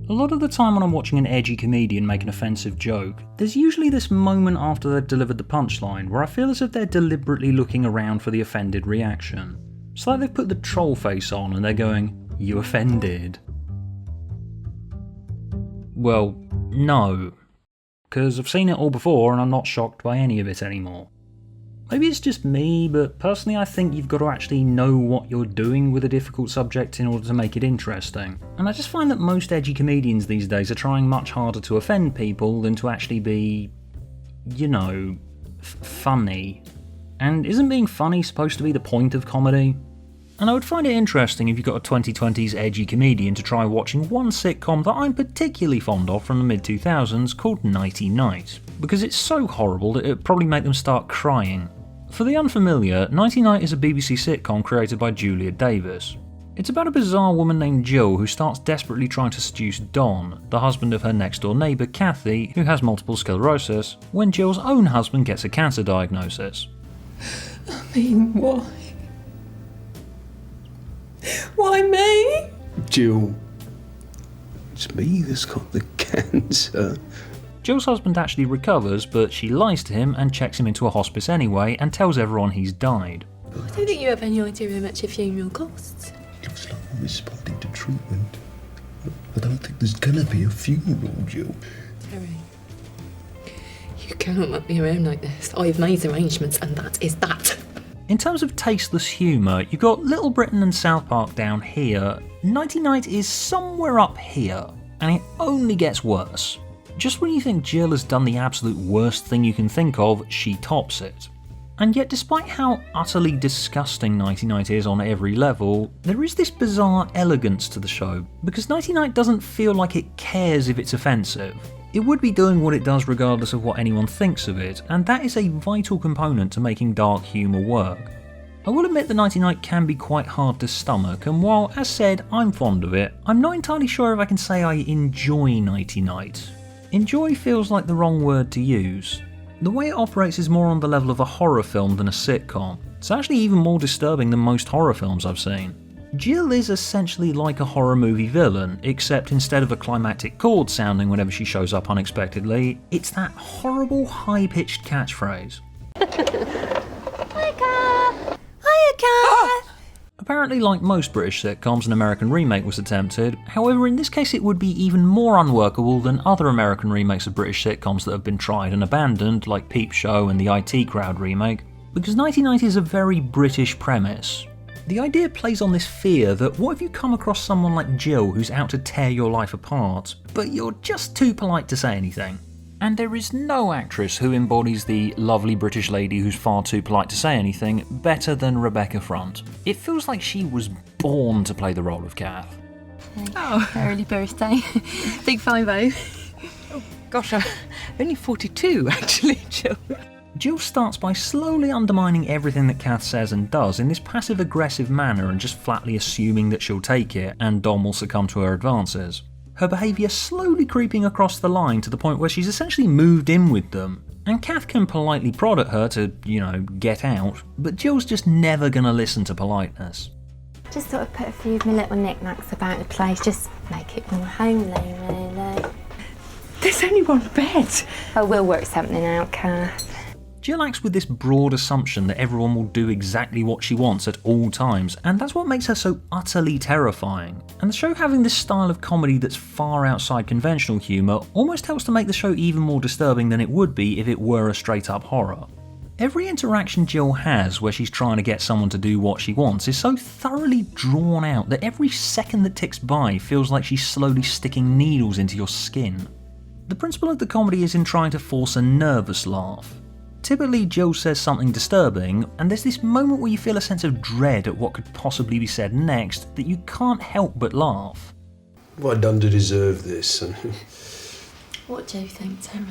A lot of the time when I'm watching an edgy comedian make an offensive joke, there's usually this moment after they've delivered the punchline where I feel as if they're deliberately looking around for the offended reaction. It's like they've put the troll face on and they're going, "You offended?" Well, no. Because I've seen it all before and I'm not shocked by any of it anymore. Maybe it's just me, but personally I think you've got to actually know what you're doing with a difficult subject in order to make it interesting. And I just find that most edgy comedians these days are trying much harder to offend people than to actually be, you know, funny. And isn't being funny supposed to be the point of comedy? And I would find it interesting if you got a 2020s edgy comedian to try watching one sitcom that I'm particularly fond of from the mid-2000s called Nighty Night, because it's so horrible that it would probably make them start crying. For the unfamiliar, Nighty Night is a BBC sitcom created by Julia Davis. It's about a bizarre woman named Jill who starts desperately trying to seduce Don, the husband of her next door neighbour Kathy, who has multiple sclerosis, when Jill's own husband gets a cancer diagnosis. I mean, why? Why me? Jill, it's me that's got the cancer. Jill's husband actually recovers, but she lies to him and checks him into a hospice anyway and tells everyone he's died. I don't think you have any idea how much a funeral costs. Looks like I'm responding to treatment. I don't think there's gonna be a funeral, Jill. Terry, you cannot muck me around like this. I've made arrangements and that is that. In terms of tasteless humour, you've got Little Britain and South Park down here. Nighty Night is somewhere up here, and it only gets worse. Just when you think Jill has done the absolute worst thing you can think of, she tops it. And yet despite how utterly disgusting Nighty Night is on every level, there is this bizarre elegance to the show, because Nighty Night doesn't feel like it cares if it's offensive. It would be doing what it does regardless of what anyone thinks of it, and that is a vital component to making dark humour work. I will admit that Nighty Night can be quite hard to stomach, and while, as said, I'm fond of it, I'm not entirely sure if I can say I enjoy Nighty Night. Enjoy feels like the wrong word to use. The way it operates is more on the level of a horror film than a sitcom. It's actually even more disturbing than most horror films I've seen. Jill is essentially like a horror movie villain, except instead of a climactic chord sounding whenever she shows up unexpectedly, it's that horrible high-pitched catchphrase. Hi, Kath. Hiya, Kath. Apparently, like most British sitcoms, an American remake was attempted. However, in this case it would be even more unworkable than other American remakes of British sitcoms that have been tried and abandoned, like Peep Show and the IT Crowd remake, because Nighty Night is a very British premise. The idea plays on this fear that what if you come across someone like Jill who's out to tear your life apart, but you're just too polite to say anything? And there is no actress who embodies the lovely British lady who's far too polite to say anything better than Rebecca Front. It feels like she was born to play the role of Kath. Oh, early birthday. Big 5-0. Oh, gosh, I'm only 42 actually, Jill. Jill starts by slowly undermining everything that Kath says and does in this passive-aggressive manner and just flatly assuming that she'll take it and Dom will succumb to her advances. Her behaviour slowly creeping across the line to the point where she's essentially moved in with them. And Kath can politely prod at her to, get out, but Jill's just never gonna listen to politeness. Just thought I'd put a few of my little knickknacks about the place, just make it more homely, really. There's only one bed. Oh, we'll work something out, Kath. Jill acts with this broad assumption that everyone will do exactly what she wants at all times, and that's what makes her so utterly terrifying. And the show having this style of comedy that's far outside conventional humour almost helps to make the show even more disturbing than it would be if it were a straight up horror. Every interaction Jill has where she's trying to get someone to do what she wants is so thoroughly drawn out that every second that ticks by feels like she's slowly sticking needles into your skin. The principle of the comedy is in trying to force a nervous laugh. Typically, Jill says something disturbing, and there's this moment where you feel a sense of dread at what could possibly be said next that you can't help but laugh. What have I done to deserve this? What do you think, Terry?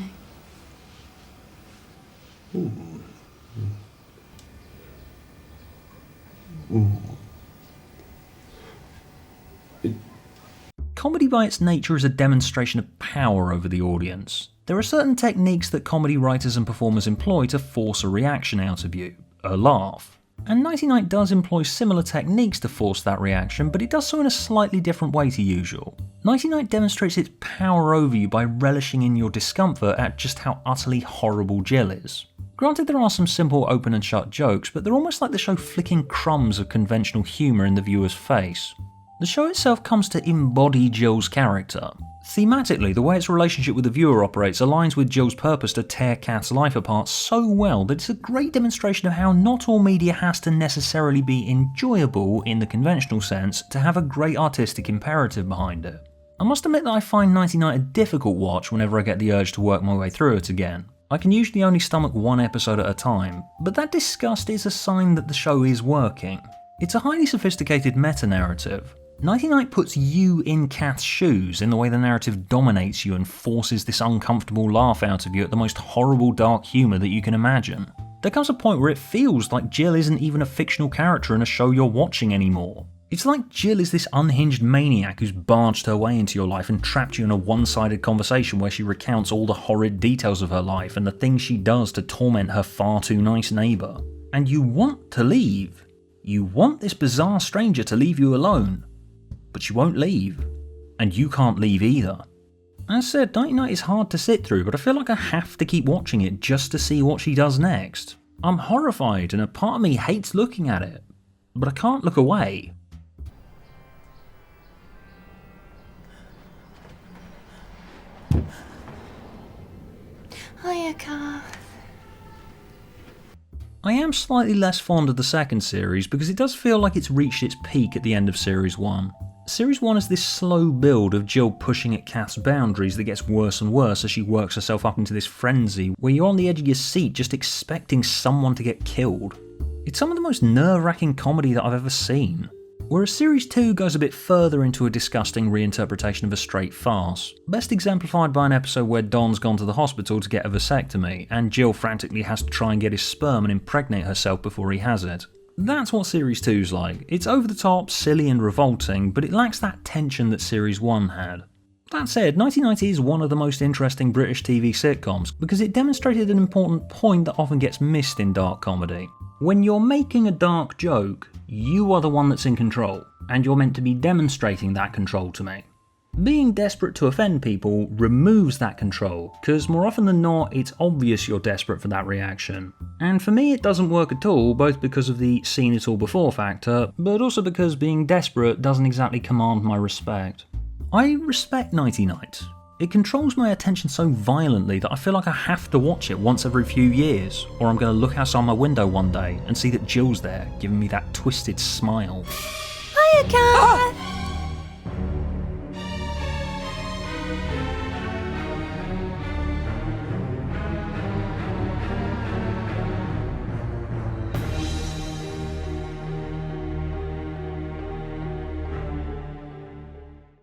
Comedy by its nature is a demonstration of power over the audience. There are certain techniques that comedy writers and performers employ to force a reaction out of you, a laugh. And Nighty Night does employ similar techniques to force that reaction, but it does so in a slightly different way to usual. Nighty Night demonstrates its power over you by relishing in your discomfort at just how utterly horrible Jill is. Granted, there are some simple open and shut jokes, but they're almost like the show flicking crumbs of conventional humour in the viewer's face. The show itself comes to embody Jill's character. Thematically, the way its relationship with the viewer operates aligns with Jill's purpose to tear Kath's life apart so well that it's a great demonstration of how not all media has to necessarily be enjoyable in the conventional sense to have a great artistic imperative behind it. I must admit that I find Nighty Night a difficult watch whenever I get the urge to work my way through it again. I can usually only stomach one episode at a time, but that disgust is a sign that the show is working. It's a highly sophisticated meta-narrative. Nighty Night puts you in Kath's shoes in the way the narrative dominates you and forces this uncomfortable laugh out of you at the most horrible dark humour that you can imagine. There comes a point where it feels like Jill isn't even a fictional character in a show you're watching anymore. It's like Jill is this unhinged maniac who's barged her way into your life and trapped you in a one-sided conversation where she recounts all the horrid details of her life and the things she does to torment her far too nice neighbour. And you want to leave. You want this bizarre stranger to leave you alone. But she won't leave, and you can't leave either. As said, Nighty Night is hard to sit through, but I feel like I have to keep watching it just to see what she does next. I'm horrified, and a part of me hates looking at it, but I can't look away. Hiya, Kath. I am slightly less fond of the second series because it does feel like it's reached its peak at the end of Series 1. Series 1 is this slow build of Jill pushing at Kath's boundaries that gets worse and worse as she works herself up into this frenzy where you're on the edge of your seat just expecting someone to get killed. It's some of the most nerve-wracking comedy that I've ever seen. Whereas Series 2 goes a bit further into a disgusting reinterpretation of a straight farce, best exemplified by an episode where Don's gone to the hospital to get a vasectomy, and Jill frantically has to try and get his sperm and impregnate herself before he has it. That's what Series 2's like. It's over the top, silly and revolting, but it lacks that tension that Series 1 had. That said, Nighty Night is one of the most interesting British TV sitcoms because it demonstrated an important point that often gets missed in dark comedy. When you're making a dark joke, you are the one that's in control, and you're meant to be demonstrating that control to me. Being desperate to offend people removes that control, because more often than not, it's obvious you're desperate for that reaction. And for me, it doesn't work at all, both because of the seen it all before factor, but also because being desperate doesn't exactly command my respect. I respect Nighty Night. It controls my attention so violently that I feel like I have to watch it once every few years, or I'm going to look outside my window one day and see that Jill's there, giving me that twisted smile. Hiya, Kath.